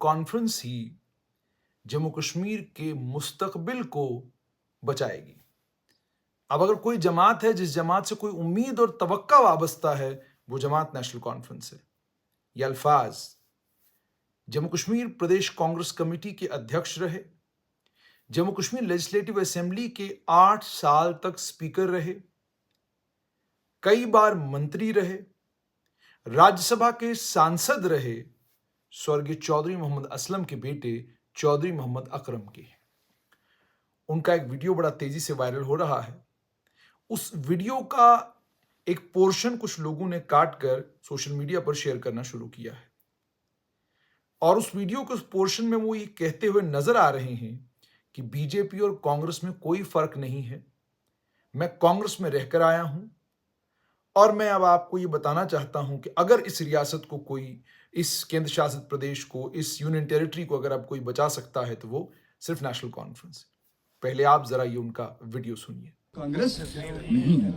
Conference ही जम्मू कश्मीर के मुस्तकबिल को बचाएगी। अब अगर कोई जमात है जिस जमात से कोई उम्मीद और तवक्का वाबस्ता है, वो जमात नेशनल कॉन्फ्रेंस है। ये अल्फाज जम्मू कश्मीर प्रदेश कांग्रेस कमेटी के अध्यक्ष रहे, जम्मू कश्मीर लेजिस्लेटिव असेंबली के 8 साल तक स्पीकर रहे, कई बार मंत्री रहे, राज्यसभा के सांसद रहे, स्वर्गीय चौधरी मोहम्मद असलम के बेटे चौधरी मोहम्मद अकरम के। उनका एक वीडियो बड़ा तेजी से वायरल हो रहा है। उस वीडियो का एक पोर्शन कुछ लोगों ने काट कर सोशल मीडिया पर शेयर करना शुरू किया है और उस वीडियो के उस पोर्शन में वो ये कहते हुए नजर आ रहे हैं कि बीजेपी और कांग्रेस में कोई फर्क नहीं है, मैं कांग्रेस में रहकर आया हूं और मैं अब आपको ये बताना चाहता हूं कि अगर इस रियासत को कोई, इस केंद्र शासित प्रदेश को, इस यूनियन टेरिटरी को अगर अब कोई बचा सकता है तो वो सिर्फ नेशनल कॉन्फ्रेंस है। पहले आप जरा ये उनका वीडियो सुनिए। कांग्रेस नहीं है,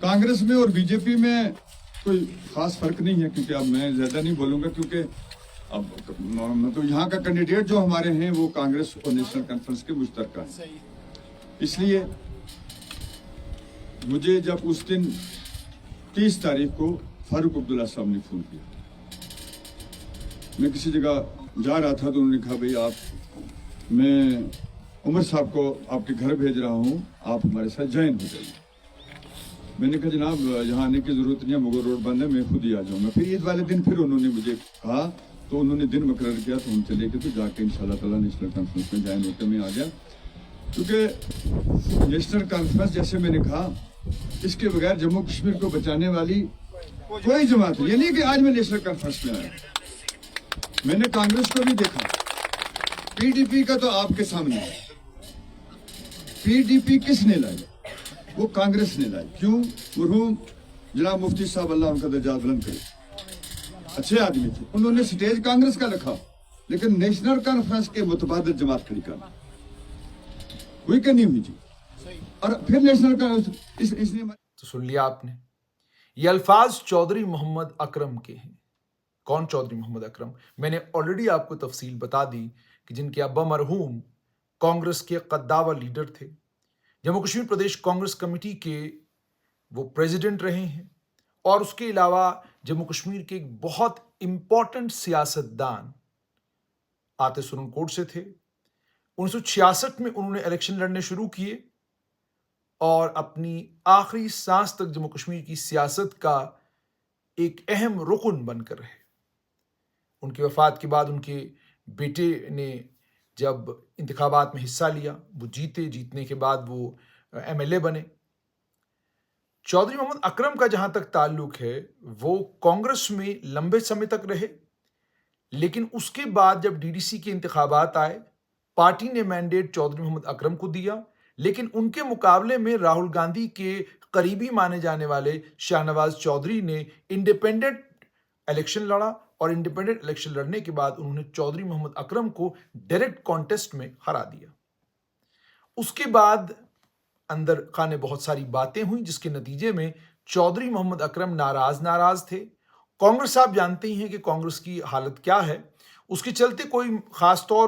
कांग्रेस में और बीजेपी में कोई खास फर्क नहीं है, क्योंकि अब मैं ज्यादा नहीं बोलूंगा, क्योंकि अब मतलब यहाँ का कैंडिडेट जो हमारे हैं वो कांग्रेस और नेशनल कॉन्फ्रेंस के मुश्तरका है। इसलिए मुझे जब उस दिन 30 तारीख को फारूक अब्दुल्ला साहब ने फोन किया, मैं किसी जगह जा रहा था तो उन्होंने कहा भाई आप, मैं उमर साहब को आपके घर भेज रहा हूँ, आप हमारे साथ ज्वाइन हो जाइए। मैंने कहा जनाब यहाँ आने की जरूरत नहीं है, मुगल रोड बंद है, मैं खुद ही आ जाऊँगा। फिर ईद वाले दिन फिर उन्होंने मुझे कहा, तो उन्होंने दिन मुकर्रर किया, तो हम चले गए, तो जाके इंशाल्लाह ताला नेशनल कॉन्फ्रेंस में ज्वाइन होकर मैं आ गया। क्योंकि नेशनल कॉन्फ्रेंस, जैसे मैंने कहा, इसके बगैर जम्मू कश्मीर को बचाने वाली कोई जमात नहीं। ये नहीं कि आज मैं नेशनल कॉन्फ्रेंस में आया, मैंने कांग्रेस को भी देखा, पीडीपी का तो आपके सामने है। पीडीपी किसने लाई? वो कांग्रेस ने लाई। क्यों? मरहूम जनाब मुफ्ती साहब, अल्लाह उनका दर्जा बुलंद करे, अच्छे आदमी थे, उन्होंने स्टेज कांग्रेस का रखा, लेकिन नेशनल कॉन्फ्रेंस के मुतबादिल जमात खड़ी करना हुई कि नहीं हुई जी? और फिर नेशनल कॉन्फ्रेंस इसने तो सुन लिया आपने, ये अल्फाज चौधरी मोहम्मद अकरम के हैं। कौन चौधरी मोहम्मद अकरम? मैंने ऑलरेडी आपको तफसील बता दी कि जिनके अब्बा मरहूम कांग्रेस के कद्दावर लीडर थे, जम्मू कश्मीर प्रदेश कांग्रेस कमेटी के वो प्रेसिडेंट रहे हैं और उसके अलावा जम्मू कश्मीर के एक बहुत इंपॉर्टेंट सियासतदान आते सुरनकोट से थे। 1966 में उन्होंने इलेक्शन लड़ने शुरू किए और अपनी आखिरी सांस तक जम्मू कश्मीर की सियासत का एक अहम रुकन बनकर रहे। उनकी वफात के बाद उनके बेटे ने जब इंतखाबात में हिस्सा लिया, वो जीते, जीतने के बाद वो एमएलए बने। चौधरी मोहम्मद अकरम का जहां तक ताल्लुक है, वो कांग्रेस में लंबे समय तक रहे, लेकिन उसके बाद जब डीडीसी के इंतखाबात आए, पार्टी ने मैंडेट चौधरी मोहम्मद अकरम को दिया, लेकिन उनके मुकाबले में राहुल गांधी के करीबी माने जाने वाले शाहनवाज चौधरी ने इंडिपेंडेंट इलेक्शन लड़ा और इंडिपेंडेंट इलेक्शन लड़ने के बाद उन्होंने चौधरी मोहम्मद अकरम को डायरेक्ट कॉन्टेस्ट में हरा दिया। उसके बाद अंदर खाने बहुत सारी बातें हुई, जिसके नतीजे में चौधरी मोहम्मद अकरम नाराज थे। कांग्रेस, आप जानते ही हैं कि कांग्रेस की हालत क्या है। उसके चलते कोई खास तौर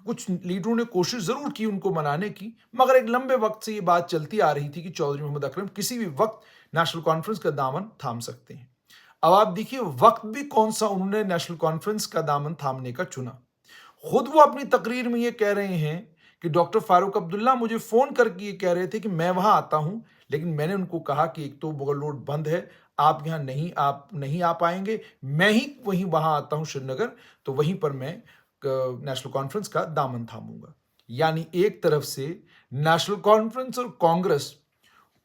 कुछ लीडरों ने कोशिश जरूर की उनको मनाने की, मगर एक लंबे वक्त से ये बात चलती आ रही थी कि चौधरी मोहम्मद अकरम किसी भी वक्त नेशनल कॉन्फ्रेंस का दामन थाम सकते हैं। अब आप देखिए वक्त भी कौन सा उन्होंने नेशनल कॉन्फ्रेंस का दामन थामने का चुना। खुद वो अपनी तकरीर में ये कह रहे हैं कि डॉक्टर फारूक अब्दुल्ला मुझे फोन करके ये कह रहे थे कि मैं वहां आता हूं, लेकिन मैंने उनको कहा कि एक तो मुगल रोड बंद है, आप यहां नहीं आ पाएंगे, मैं ही वहां आता हूं श्रीनगर, तो वहीं पर मैं नेशनल कॉन्फ्रेंस का दामन थामूंगा। यानी एक तरफ से नेशनल कॉन्फ्रेंस और कांग्रेस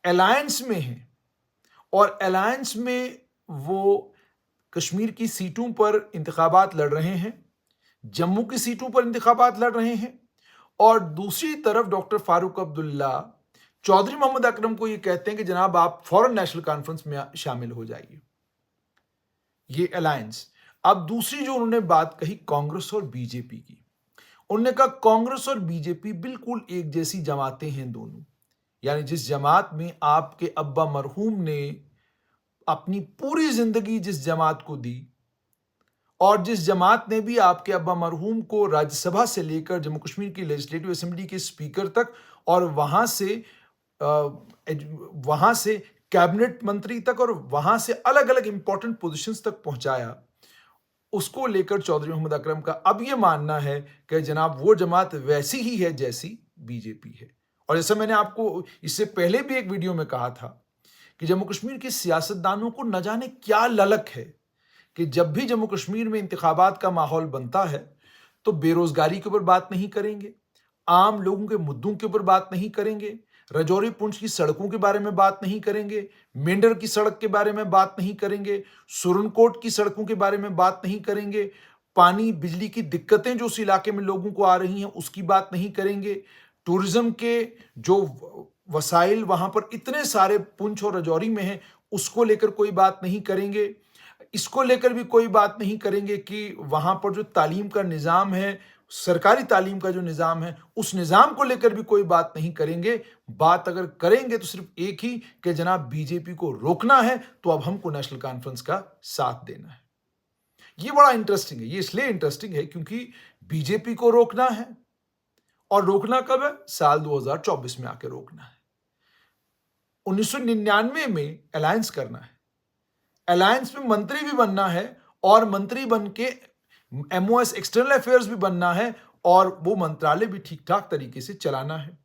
अलायंस में है और अलायंस में वो कश्मीर की सीटों पर इंतखाबात लड़ रहे हैं, जम्मू की सीटों पर इंतखाबात लड़ रहे हैं, और दूसरी तरफ डॉक्टर फारूक अब्दुल्ला चौधरी मोहम्मद अकरम को ये कहते हैं कि जनाब आप फौरन नेशनल कॉन्फ्रेंस में शामिल हो जाइए। ये अलायंस। अब दूसरी जो उन्होंने बात कही कांग्रेस और बीजेपी की, उन्होंने कहा कांग्रेस और बीजेपी बिल्कुल एक जैसी जमातें हैं दोनों। यानी जिस जमात में आपके अब्बा मरहूम ने अपनी पूरी जिंदगी जिस जमात को दी और जिस जमात ने भी आपके अब्बा मरहूम को राज्यसभा से लेकर जम्मू कश्मीर की लेजिस्लेटिव असेंबली के स्पीकर तक और वहां से कैबिनेट मंत्री तक और वहां से अलग अलग इंपॉर्टेंट पोजीशंस तक पहुंचाया, उसको लेकर चौधरी मोहम्मद अकरम का अब यह मानना है कि जनाब वो जमात वैसी ही है जैसी बीजेपी है। और जैसा मैंने आपको इससे पहले भी एक वीडियो में कहा था कि जम्मू कश्मीर के सियासतदानों को न जाने क्या ललक है कि जब भी जम्मू कश्मीर में इंतखाबात का माहौल बनता है तो बेरोजगारी के ऊपर बात नहीं करेंगे, आम लोगों के मुद्दों के ऊपर बात नहीं करेंगे, राजौरी पुंछ की सड़कों के बारे में बात नहीं करेंगे, मेंढर की सड़क के बारे में बात नहीं करेंगे, सुरनकोट की सड़कों के बारे में बात नहीं करेंगे, पानी बिजली की दिक्कतें जो उस इलाके में लोगों को आ रही हैं उसकी बात नहीं करेंगे, टूरिज्म के जो वसाइल वहां पर इतने सारे पुंछ और राजौरी में हैं उसको लेकर कोई बात नहीं करेंगे। इसको लेकर भी कोई बात नहीं करेंगे कि वहां पर जो तालीम का निज़ाम है, सरकारी तालीम का जो निज़ाम है, उस निज़ाम को लेकर भी कोई बात नहीं करेंगे। बात अगर करेंगे तो सिर्फ एक ही कि जनाब बीजेपी को रोकना है तो अब हमको नेशनल कॉन्फ्रेंस का साथ देना है। ये बड़ा इंटरेस्टिंग है। ये इसलिए इंटरेस्टिंग है क्योंकि बीजेपी को रोकना है और रोकना कब है? साल 2024 में आके रोकना है। 1999 में अलायंस करना है, अलायंस में मंत्री भी बनना है और मंत्री बन के एमओएस एक्सटर्नल अफेयर्स भी बनना है और वो मंत्रालय भी ठीक ठाक तरीके से चलाना है।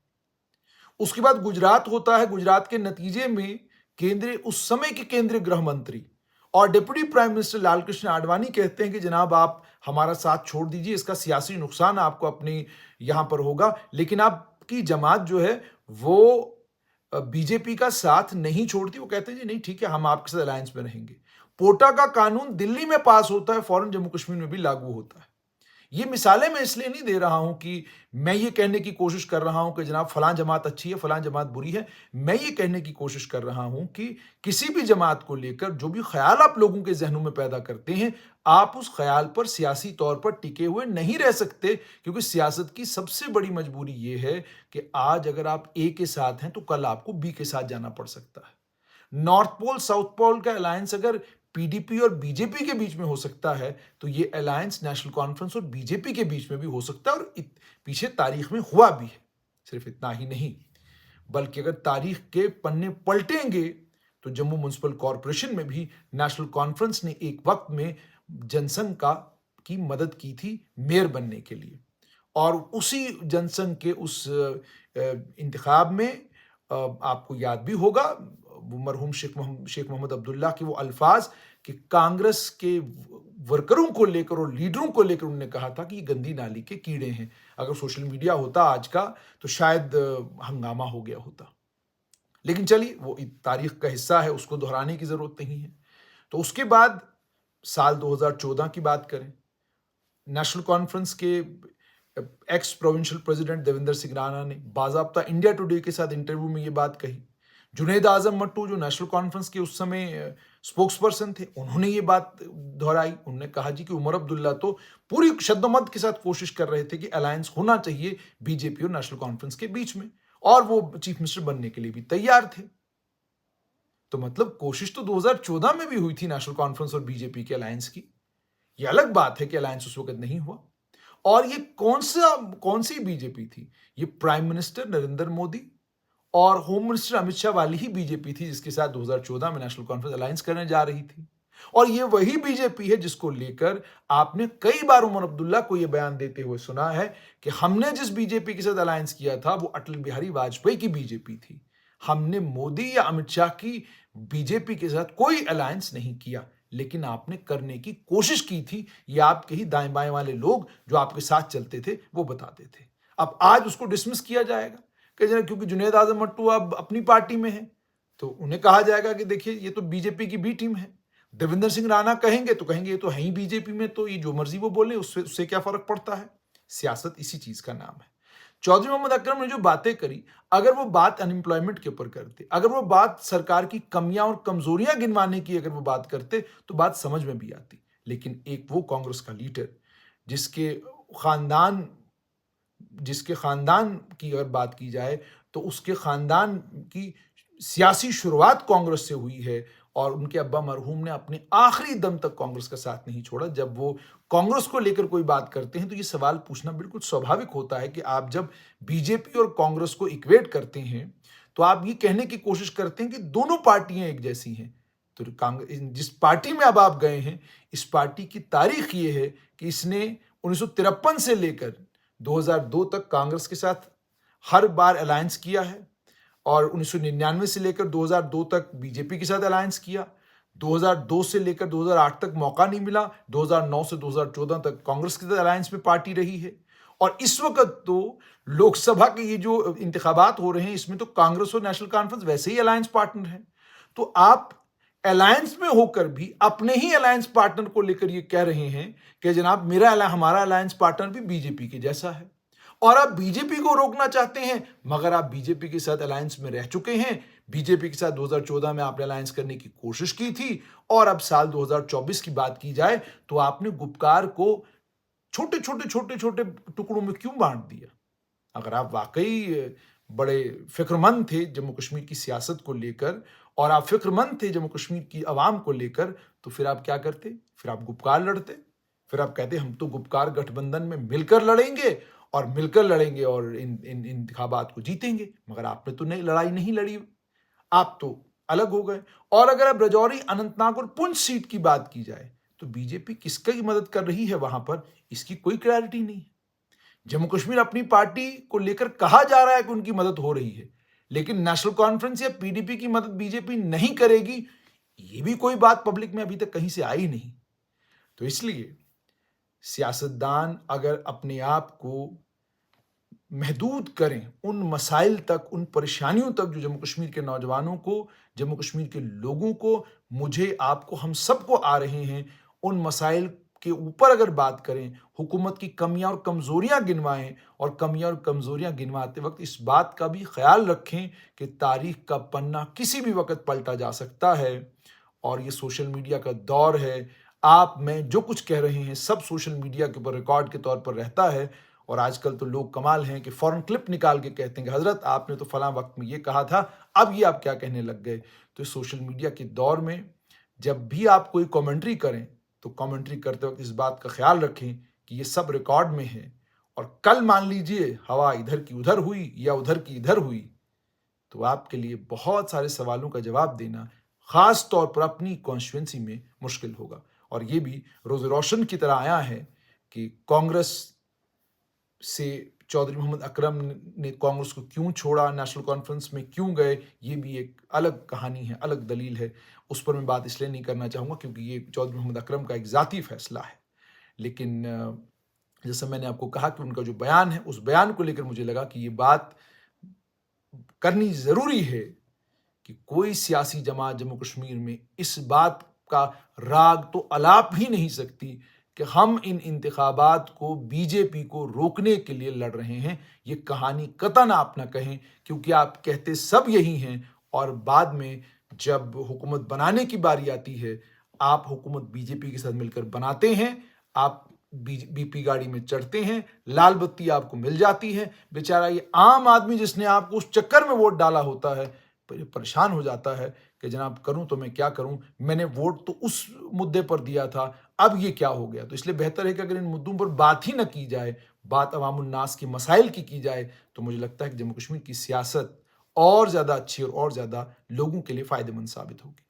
उसके बाद गुजरात होता है। गुजरात के नतीजे में केंद्रीय उस समय के केंद्रीय गृह मंत्री और deputy prime minister Lalkrishna Advani कहते हैं कि जनाब आप हमारा साथ छोड़ दीजिए, इसका सियासी नुकसान आपको अपने यहां पर होगा, लेकिन आपकी जमात जो है वो बीजेपी का साथ नहीं छोड़ती। वो कहते हैं जी नहीं ठीक है, हम आपके साथ अलायंस में रहेंगे। पोटा का कानून दिल्ली में पास होता है, फौरन जम्मू कश्मीर में भी लागू होता है। ये मिसालें मैं इसलिए नहीं दे रहा हूं कि मैं ये कहने की कोशिश कर रहा हूं कि जनाब फलां जमात अच्छी है, फलां जमात बुरी है। मैं ये कहने की कोशिश कर रहा हूं कि किसी भी जमात को लेकर जो भी ख्याल आप लोगों के जहनों में पैदा करते हैं, आप उस ख्याल पर सियासी तौर पर टिके हुए नहीं रह सकते, क्योंकि सियासत की सबसे बड़ी मजबूरी ये है कि आज अगर आप ए के साथ हैं तो कल आपको बी के साथ जाना पड़ सकता है। नॉर्थ पोल साउथ पोल का अलायंस अगर पीडीपी और बीजेपी के बीच में हो सकता है तो ये अलायंस नेशनल कॉन्फ्रेंस और बीजेपी के बीच में भी हो सकता है और पीछे तारीख में हुआ भी है। सिर्फ इतना ही नहीं, बल्कि अगर तारीख के पन्ने पलटेंगे तो जम्मू म्युनिसिपल कॉरपोरेशन में भी नेशनल कॉन्फ्रेंस ने एक वक्त में जनसंघ की मदद की थी मेयर बनने के लिए, और उसी जनसंघ के उस इंतखाब में आपको याद भी होगा मरहूम शेख मोहम्मद अब्दुल्ला के वो अल्फाज कि कांग्रेस के वर्करों को लेकर और लीडरों को लेकर उन्होंने कहा था कि ये गंदी नाली के कीड़े हैं। अगर सोशल मीडिया होता आज का तो शायद हंगामा हो गया होता, लेकिन चलिए वो तारीख का हिस्सा है, उसको दोहराने की जरूरत नहीं है। तो उसके बाद साल 2014 की बात करें, नेशनल कॉन्फ्रेंस के x provincial president Devendra Singh Rana ने बाज़ाब्ता इंडिया टुडे के साथ इंटरव्यू में ये बात कही। जुनैद आजम मट्टू जो नेशनल कॉन्फ्रेंस के उस समय स्पोक्स पर्सन थे, उन्होंने ये बात दोहराई। उन्होंने कहा जी कि उमर अब्दुल्ला तो पूरी शद्दोमत के साथ कोशिश कर रहे थे कि अलायंस होना चाहिए बीजेपी और नेशनल कॉन्फ्रेंस के बीच में, और वो चीफ मिनिस्टर बनने के लिए भी तैयार थे। तो मतलब कोशिश तो 2014 में भी हुई थी नेशनल कॉन्फ्रेंस और बीजेपी के अलायंस की। ये अलग बात है कि अलायंस उस वक्त नहीं हुआ। और ये कौन सी बीजेपी थी? ये प्राइम मिनिस्टर नरेंद्र मोदी और होम मिनिस्टर अमित शाह वाली ही बीजेपी थी जिसके साथ 2014 में नेशनल कॉन्फ्रेंस अलायंस करने जा रही थी। और ये वही बीजेपी है जिसको लेकर आपने कई बार उमर अब्दुल्ला को यह बयान देते हुए सुना है कि हमने जिस बीजेपी के साथ अलायंस किया था वो अटल बिहारी वाजपेयी की बीजेपी थी। हमने मोदी या अमित शाह की बीजेपी के साथ कोई अलायंस नहीं किया, लेकिन आपने करने की कोशिश की थी। ये आपके ही दाएं बाएं वाले लोग जो आपके साथ चलते थे वो बताते थे। अब आज उसको डिसमिस किया जाएगा क्योंकि जुनैद आजम मट्टू अब अपनी पार्टी में है, तो उन्हें कहा जाएगा कि देखिए ये तो बीजेपी की बी टीम है। देवेंद्र सिंह राणा कहेंगे तो कहेंगे ये तो है ही बीजेपी में, तो ये जो मर्जी वो बोले उससे क्या फर्क पड़ता है। सियासत इसी चीज का नाम है। चौधरी मोहम्मद अकरम ने जो बातें करी, अगर वो बात अनएम्प्लॉयमेंट के ऊपर करते, अगर वो बात सरकार की कमियां और कमजोरियां गिनवाने की अगर वो बात करते तो बात समझ में भी आती। लेकिन एक वो कांग्रेस का लीडर जिसके खानदान की अगर बात की जाए तो उसके खानदान की सियासी शुरुआत कांग्रेस से हुई है और उनके अब्बा मरहूम ने अपने आखिरी दम तक कांग्रेस का साथ नहीं छोड़ा। जब वो कांग्रेस को लेकर कोई बात करते हैं तो ये सवाल पूछना बिल्कुल स्वाभाविक होता है कि आप जब बीजेपी और कांग्रेस को इक्वेट करते हैं तो आप ये कहने की कोशिश करते हैं कि दोनों पार्टियां एक जैसी हैं। तो कांग्रेस जिस पार्टी में अब आप गए हैं, इस पार्टी की तारीख ये है कि इसने 1953 से लेकर 2002 तक कांग्रेस के साथ हर बार अलायंस किया है और 1999 से लेकर 2002 तक बीजेपी के साथ अलायंस किया। 2002 से लेकर 2008 तक मौका नहीं मिला। 2009 से 2014 तक कांग्रेस के साथ अलायंस में पार्टी रही है और इस वक्त तो लोकसभा के ये जो इंतखाबात हो रहे हैं इसमें तो कांग्रेस और नेशनल कॉन्फ्रेंस वैसे ही अलायंस पार्टनर हैं। तो आप अलायंस में होकर भी अपने ही अलायंस पार्टनर को लेकर ये कह रहे हैं कि जनाब हमारा अलायंस पार्टनर भी बीजेपी के जैसा है और आप बीजेपी को रोकना चाहते हैं, मगर आप बीजेपी के साथ अलायंस में रह चुके हैं। बीजेपी के साथ 2014 में आपने अलायंस करने की कोशिश की थी और अब साल 2024 की बात की जाए तो आपने गुपकार को छोटे छोटे टुकड़ों में क्यों बांट दिया? अगर आप वाकई बड़े फिक्रमंद थे जम्मू कश्मीर की सियासत को लेकर और आप फिक्रमंद थे जम्मू कश्मीर की आवाम को लेकर, तो फिर आप क्या करते? फिर आप गुपकार लड़ते। फिर आप कहते हम तो गुपकार गठबंधन में मिलकर लड़ेंगे और इन इंतखाबात को जीतेंगे। मगर आपने तो लड़ाई नहीं लड़ी, आप तो अलग हो गए। और अगर अब राजौरी, अनंतनाग और पुंछ सीट की बात की जाए तो बीजेपी किसकी मदद कर रही है वहां पर, इसकी कोई क्लैरिटी नहीं है। जम्मू कश्मीर अपनी पार्टी को लेकर कहा जा रहा है कि उनकी मदद हो रही है, लेकिन नेशनल कॉन्फ्रेंस या पीडीपी की मदद बीजेपी नहीं करेगी, ये भी कोई बात पब्लिक में अभी तक कहीं से आई नहीं। तो इसलिए सियासतदान अगर अपने आप को महदूद करें उन मसाइल तक, उन परेशानियों तक जो जम्मू कश्मीर के नौजवानों को, जम्मू कश्मीर के लोगों को, मुझे, आपको, हम सबको आ रहे हैं, उन मसाइल के ऊपर अगर बात करें, हुकूमत की कमियां और कमजोरियां गिनवाएं और कमियां और कमजोरियां गिनवाते वक्त इस बात का भी ख्याल रखें कि तारीख का पन्ना किसी भी वक्त पलटा जा सकता है और ये सोशल मीडिया का दौर है। आप, मैं जो कुछ कह रहे हैं सब सोशल मीडिया के ऊपर रिकॉर्ड के तौर पर रहता है और आजकल तो लोग कमाल हैं कि फौरन क्लिप निकाल के कहते हैं कि हजरत आपने तो फलां वक्त में ये कहा था, अब ये आप क्या कहने लग गए। तो सोशल मीडिया के दौर में जब भी आप कोई कमेंट्री करें तो कमेंट्री करते वक्त इस बात का ख्याल रखें कि ये सब रिकॉर्ड में है और कल मान लीजिए हवा इधर की उधर हुई या उधर की इधर हुई तो आपके लिए बहुत सारे सवालों का जवाब देना खास तौर पर अपनी कॉन्स्टिट्यूंसी में मुश्किल होगा। और ये भी रोज़ रोशन की तरह आया है कि कांग्रेस से चौधरी मोहम्मद अकरम ने कांग्रेस को क्यों छोड़ा, नेशनल कॉन्फ्रेंस में क्यों गए, ये भी एक अलग कहानी है, अलग दलील है। उस पर मैं बात इसलिए नहीं करना चाहूँगा क्योंकि ये चौधरी मोहम्मद अकरम का एक ज़ाती फैसला है। लेकिन जैसे मैंने आपको कहा कि उनका जो बयान है, उस बयान को लेकर मुझे लगा कि ये बात करनी ज़रूरी है कि कोई सियासी जमात जम्मू कश्मीर में इस बात का राग तो अलाप ही नहीं सकती कि हम इन इंतखाबात को, बीजेपी को रोकने के लिए लड़ रहे हैं। ये कहानी कतई आप ना कहें क्योंकि आप कहते सब यही हैं और बाद में जब हुकूमत बनाने की बारी आती है, आप हुकूमत बीजेपी के साथ मिलकर बनाते हैं, आप बीपी गाड़ी में चढ़ते हैं, लाल बत्ती आपको मिल जाती है। बेचारा ये आम आदमी जिसने आपको उस चक्कर में वोट डाला होता है परेशान हो जाता है कि जनाब करूं तो मैं क्या करूं, मैंने वोट तो उस मुद्दे पर दिया था, अब ये क्या हो गया। तो इसलिए बेहतर है कि अगर इन मुद्दों पर बात ही ना की जाए, बात अवामुन नास की मसाइल की जाए, तो मुझे लगता है कि जम्मू कश्मीर की सियासत और ज़्यादा अच्छी और ज़्यादा लोगों के लिए फ़ायदेमंद साबित होगी।